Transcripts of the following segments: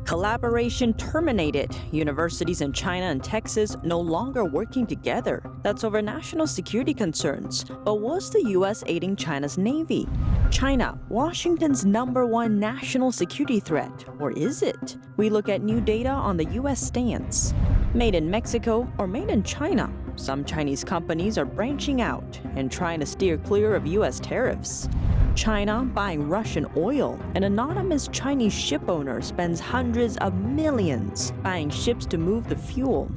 Collaboration terminated. Universities in China and Texas no longer working together. That's over national security concerns. But was the U.S. aiding China's Navy? China, Washington's #1 national security threat, or is it? We look at new data on the U.S. stance. Made in Mexico or made in China? Some Chinese companies are branching out and trying to steer clear of U.S. tariffs. China buying Russian oil. An anonymous Chinese shipowner spends hundreds of millions buying ships to move the fuel.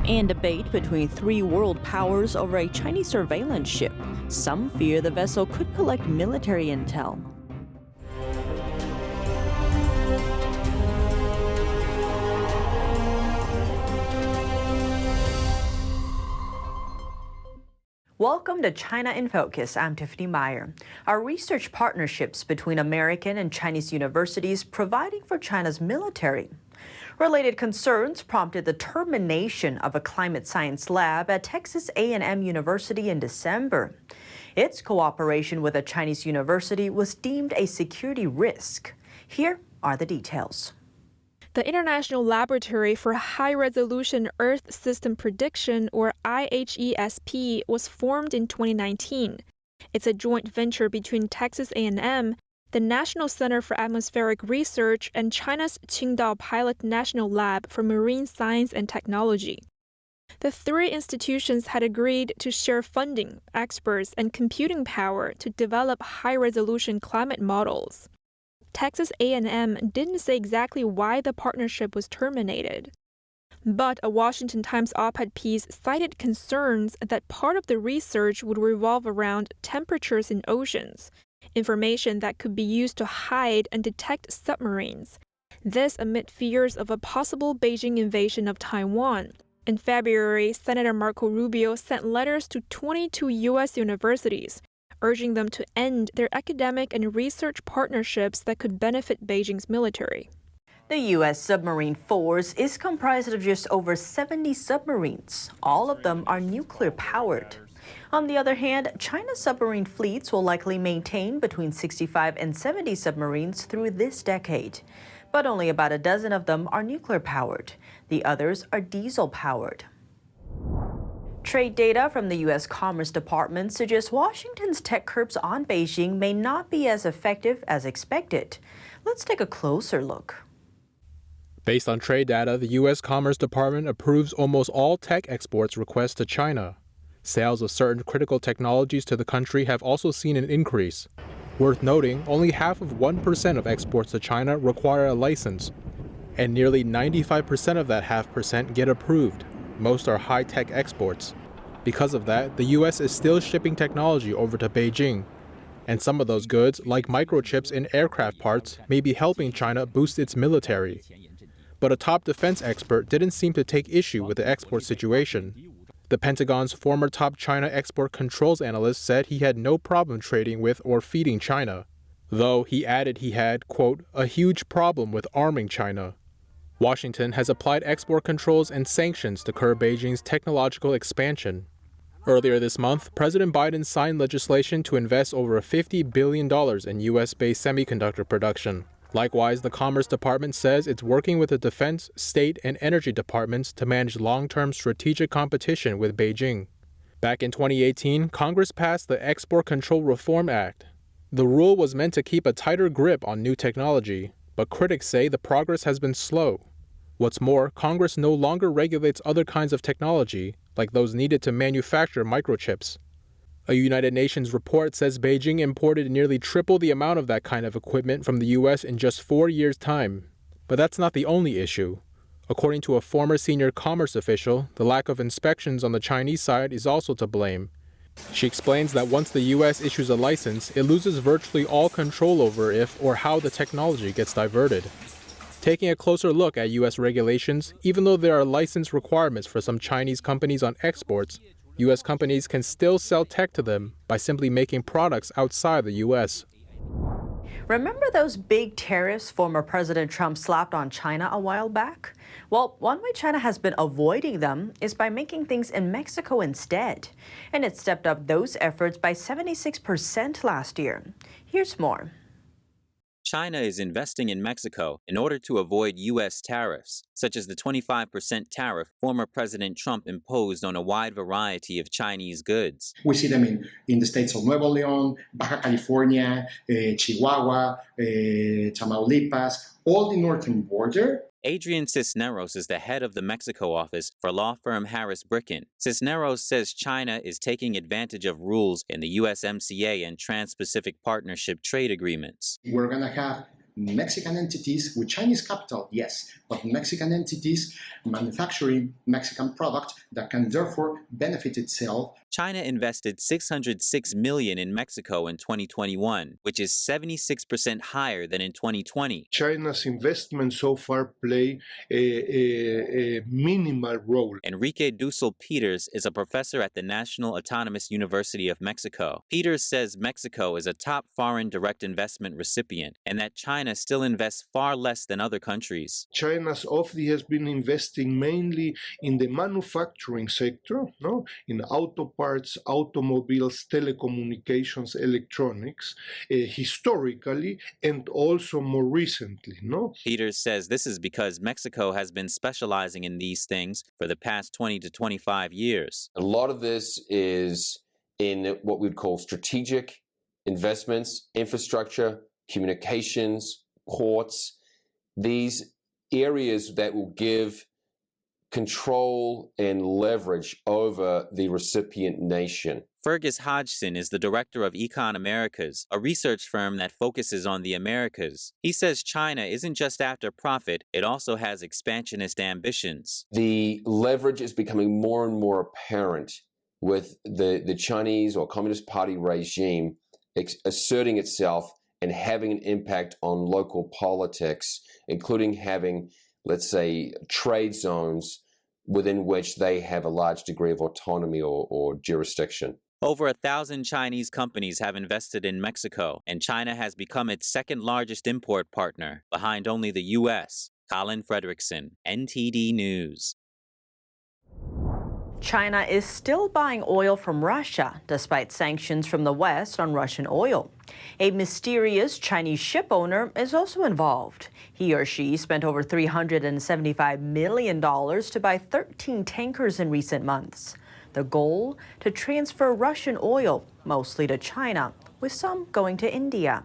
And debate between three world powers over a Chinese surveillance ship. Some fear the vessel could collect military intel. Welcome to China in Focus. I'm Tiffany Meyer. Our research partnerships between American and Chinese universities providing for China's military. Related concerns prompted the termination of a climate science lab at Texas A&M University in December. Its cooperation with a Chinese university was deemed a security risk. Here are the details. The International Laboratory for High-Resolution Earth System Prediction, or IHESP, was formed in 2019. It's a joint venture between Texas A&M, the National Center for Atmospheric Research, and China's Qingdao Pilot National Lab for Marine Science and Technology. The three institutions had agreed to share funding, experts, and computing power to develop high-resolution climate models. Texas A&M didn't say exactly why the partnership was terminated. But a Washington Times op-ed piece cited concerns that part of the research would revolve around temperatures in oceans, information that could be used to hide and detect submarines. This amid fears of a possible Beijing invasion of Taiwan. In February, Senator Marco Rubio sent letters to 22 U.S. universities, urging them to end their academic and research partnerships that could benefit Beijing's military. The U.S. submarine force is comprised of just over 70 submarines. All of them are nuclear-powered. On the other hand, China's submarine fleets will likely maintain between 65 and 70 submarines through this decade. But only about a dozen of them are nuclear-powered. The others are diesel-powered. Trade data from the U.S. Commerce Department suggests Washington's tech curbs on Beijing may not be as effective as expected. Let's take a closer look. Based on trade data, the U.S. Commerce Department approves almost all tech exports requests to China. Sales of certain critical technologies to the country have also seen an increase. Worth noting, only half of 1% of exports to China require a license, and nearly 95% of that half percent get approved. Most are high-tech exports. Because of that, the U.S. is still shipping technology over to Beijing. And some of those goods, like microchips in aircraft parts, may be helping China boost its military. But a top defense expert didn't seem to take issue with the export situation. The Pentagon's former top China export controls analyst said he had no problem trading with or feeding China, though he added he had, quote, a huge problem with arming China. Washington has applied export controls and sanctions to curb Beijing's technological expansion. Earlier this month, President Biden signed legislation to invest over $50 billion in U.S.-based semiconductor production. Likewise, the Commerce Department says it's working with the Defense, State, and Energy departments to manage long-term strategic competition with Beijing. Back in 2018, Congress passed the Export Control Reform Act. The rule was meant to keep a tighter grip on new technology, but critics say the progress has been slow. What's more, Congress no longer regulates other kinds of technology, like those needed to manufacture microchips. A United Nations report says Beijing imported nearly triple the amount of that kind of equipment from the U.S. in just 4 years' time. But that's not the only issue. According to a former senior commerce official, the lack of inspections on the Chinese side is also to blame. She explains that once the U.S. issues a license, it loses virtually all control over if or how the technology gets diverted. Taking a closer look at U.S. regulations, even though there are license requirements for some Chinese companies on exports, U.S. companies can still sell tech to them by simply making products outside the U.S. Remember those big tariffs former President Trump slapped on China a while back? Well, one way China has been avoiding them is by making things in Mexico instead. And it stepped up those efforts by 76% last year. Here's more. China is investing in Mexico in order to avoid U.S. tariffs, such as the 25% tariff former President Trump imposed on a wide variety of Chinese goods. We see them in the states of Nuevo León, Baja California, Chihuahua, Tamaulipas, all the northern border. Adrian Cisneros is the head of the Mexico office for law firm Harris Bricken. Cisneros says China is taking advantage of rules in the USMCA and Trans-Pacific Partnership trade agreements. We're going to have Mexican entities with Chinese capital, yes, but Mexican entities manufacturing Mexican product that can therefore benefit itself. China invested $606 million in Mexico in 2021, which is 76% higher than in 2020. China's investments so far play a minimal role. Enrique Dussel-Peters is a professor at the National Autonomous University of Mexico. Peters says Mexico is a top foreign direct investment recipient and that China still invests far less than other countries. China's OFDI has been investing mainly in the manufacturing sector, in auto parts, automobiles, telecommunications, electronics, historically and also more recently. Peters says this is because Mexico has been specializing in these things for the past 20 to 25 years. A lot of this is in what we'd call strategic investments, infrastructure, communications, ports, these areas that will give control and leverage over the recipient nation. Fergus Hodgson is the director of Econ Americas, a research firm that focuses on the Americas. He says China isn't just after profit, it also has expansionist ambitions. The leverage is becoming more and more apparent with the Chinese or Communist Party regime asserting itself and having an impact on local politics, including having, let's say, trade zones within which they have a large degree of autonomy or jurisdiction. Over 1,000 Chinese companies have invested in Mexico, and China has become its second largest import partner, behind only the U.S. Colin Fredrickson, NTD News. China is still buying oil from Russia, despite sanctions from the West on Russian oil. A mysterious Chinese ship owner is also involved. He or she spent over $375 million to buy 13 tankers in recent months. The goal? To transfer Russian oil, mostly to China, with some going to India.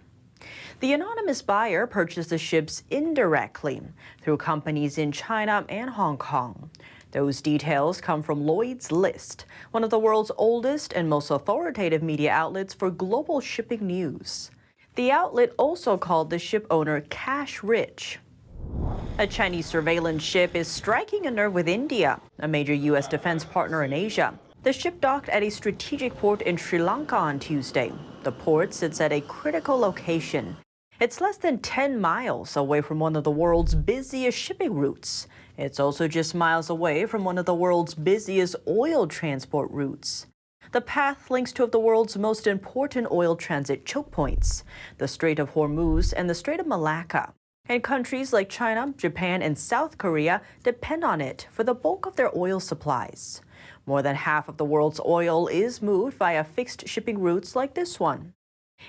The anonymous buyer purchased the ships indirectly through companies in China and Hong Kong. Those details come from Lloyd's List, one of the world's oldest and most authoritative media outlets for global shipping news. The outlet also called the ship owner cash rich. A Chinese surveillance ship is striking a nerve with India, a major U.S. defense partner in Asia. The ship docked at a strategic port in Sri Lanka on Tuesday. The port sits at a critical location. It's less than 10 miles away from one of the world's busiest shipping routes. It's also just miles away from one of the world's busiest oil transport routes. The path links two of the world's most important oil transit choke points, the Strait of Hormuz and the Strait of Malacca. And countries like China, Japan, and South Korea depend on it for the bulk of their oil supplies. More than half of the world's oil is moved via fixed shipping routes like this one.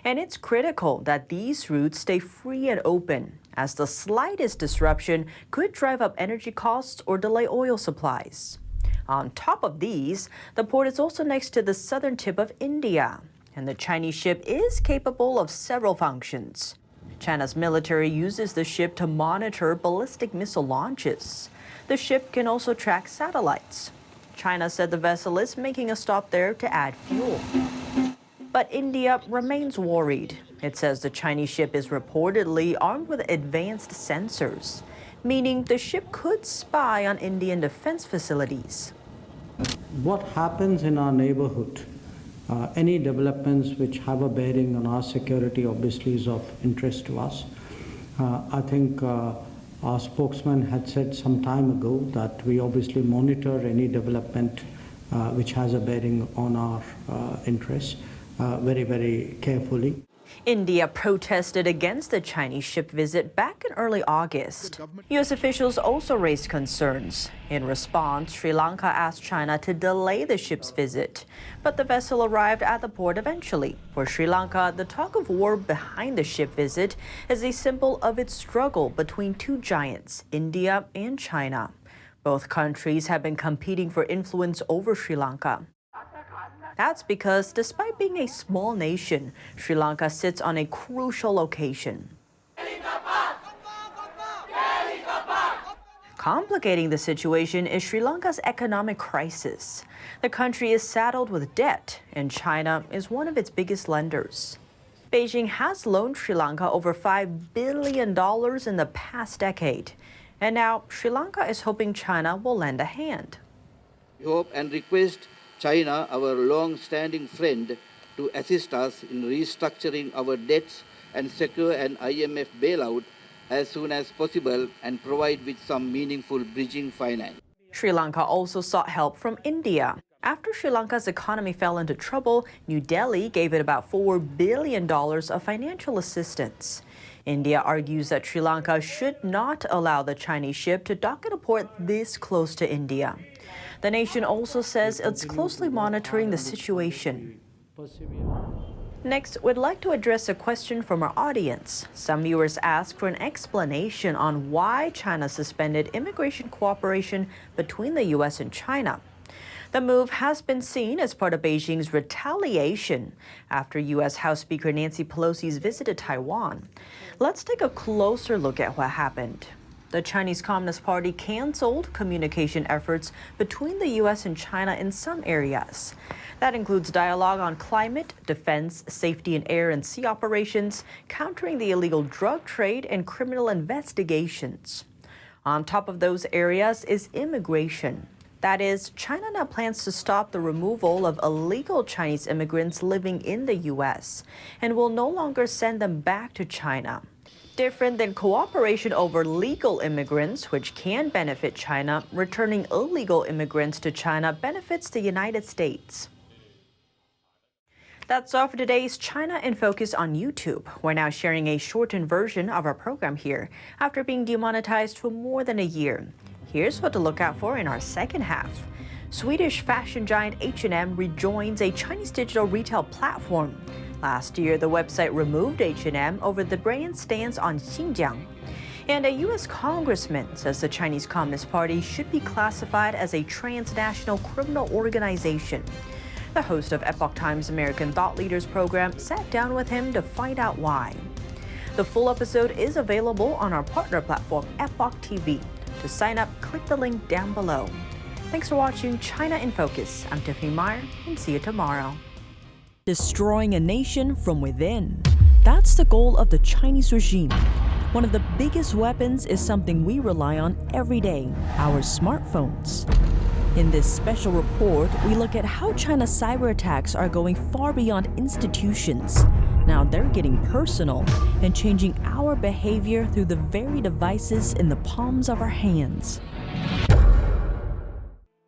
And it's critical that these routes stay free and open, as the slightest disruption could drive up energy costs or delay oil supplies. On top of these, the port is also next to the southern tip of India, and the Chinese ship is capable of several functions. China's military uses the ship to monitor ballistic missile launches. The ship can also track satellites. China said the vessel is making a stop there to add fuel. But India remains worried. It says the Chinese ship is reportedly armed with advanced sensors, meaning the ship could spy on Indian defense facilities. What happens in our neighborhood, any developments which have a bearing on our security obviously is of interest to us. I think our spokesman had said some time ago that we obviously monitor any development which has a bearing on our interests very, very carefully. India protested against the Chinese ship visit back in early August. U.S. officials also raised concerns. In response, Sri Lanka asked China to delay the ship's visit, but the vessel arrived at the port eventually. For Sri Lanka, the tug of war behind the ship visit is a symbol of its struggle between two giants, India and China. Both countries have been competing for influence over Sri Lanka. That's because, despite being a small nation, Sri Lanka sits on a crucial location. Complicating the situation is Sri Lanka's economic crisis. The country is saddled with debt, and China is one of its biggest lenders. Beijing has loaned Sri Lanka over $5 billion in the past decade, and now Sri Lanka is hoping China will lend a hand. We hope and request China, our long-standing friend, to assist us in restructuring our debts and secure an IMF bailout as soon as possible and provide with some meaningful bridging finance. Sri Lanka also sought help from India. After Sri Lanka's economy fell into trouble, New Delhi gave it about $4 billion of financial assistance. India argues that Sri Lanka should not allow the Chinese ship to dock at a port this close to India. The nation also says it's closely monitoring the situation. Next, we'd like to address a question from our audience. Some viewers ask for an explanation on why China suspended immigration cooperation between the U.S. and China. The move has been seen as part of Beijing's retaliation after U.S. House Speaker Nancy Pelosi's visit to Taiwan. Let's take a closer look at what happened. The Chinese Communist Party canceled communication efforts between the U.S. and China in some areas. That includes dialogue on climate, defense, safety in air and sea operations, countering the illegal drug trade, and criminal investigations. On top of those areas is immigration. That is, China now plans to stop the removal of illegal Chinese immigrants living in the U.S. and will no longer send them back to China. Different than cooperation over legal immigrants, which can benefit China, returning illegal immigrants to China benefits the United States. That's all for today's China in Focus on YouTube. We're now sharing a shortened version of our program here after being demonetized for more than a year. Here's what to look out for in our second half. Swedish fashion giant H&M rejoins a Chinese digital retail platform. Last year, the website removed H&M over the brand's stance on Xinjiang. And a U.S. congressman says the Chinese Communist Party should be classified as a transnational criminal organization. The host of Epoch Times American Thought Leaders program sat down with him to find out why. The full episode is available on our partner platform, Epoch TV. To sign up, click the link down below. Thanks for watching China in Focus. I'm Tiffany Meyer, and see you tomorrow. Destroying a nation from within. That's the goal of the Chinese regime. One of the biggest weapons is something we rely on every day, our smartphones. In this special report, we look at how China's cyber attacks are going far beyond institutions. Now they're getting personal and changing our behavior through the very devices in the palms of our hands.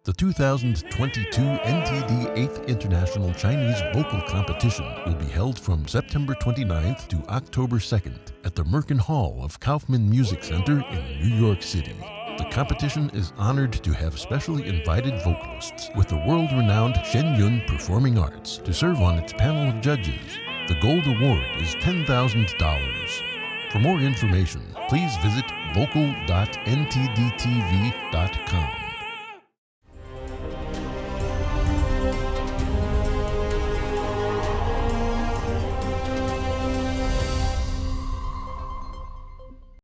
The 2022 NTD 8th International Chinese Vocal Competition will be held from September 29th to October 2nd at the Merkin Hall of Kaufman Music Center in New York City. The competition is honored to have specially invited vocalists with the world-renowned Shen Yun Performing Arts to serve on its panel of judges. The gold award is $10,000. For more information, please visit vocal.ntdtv.com.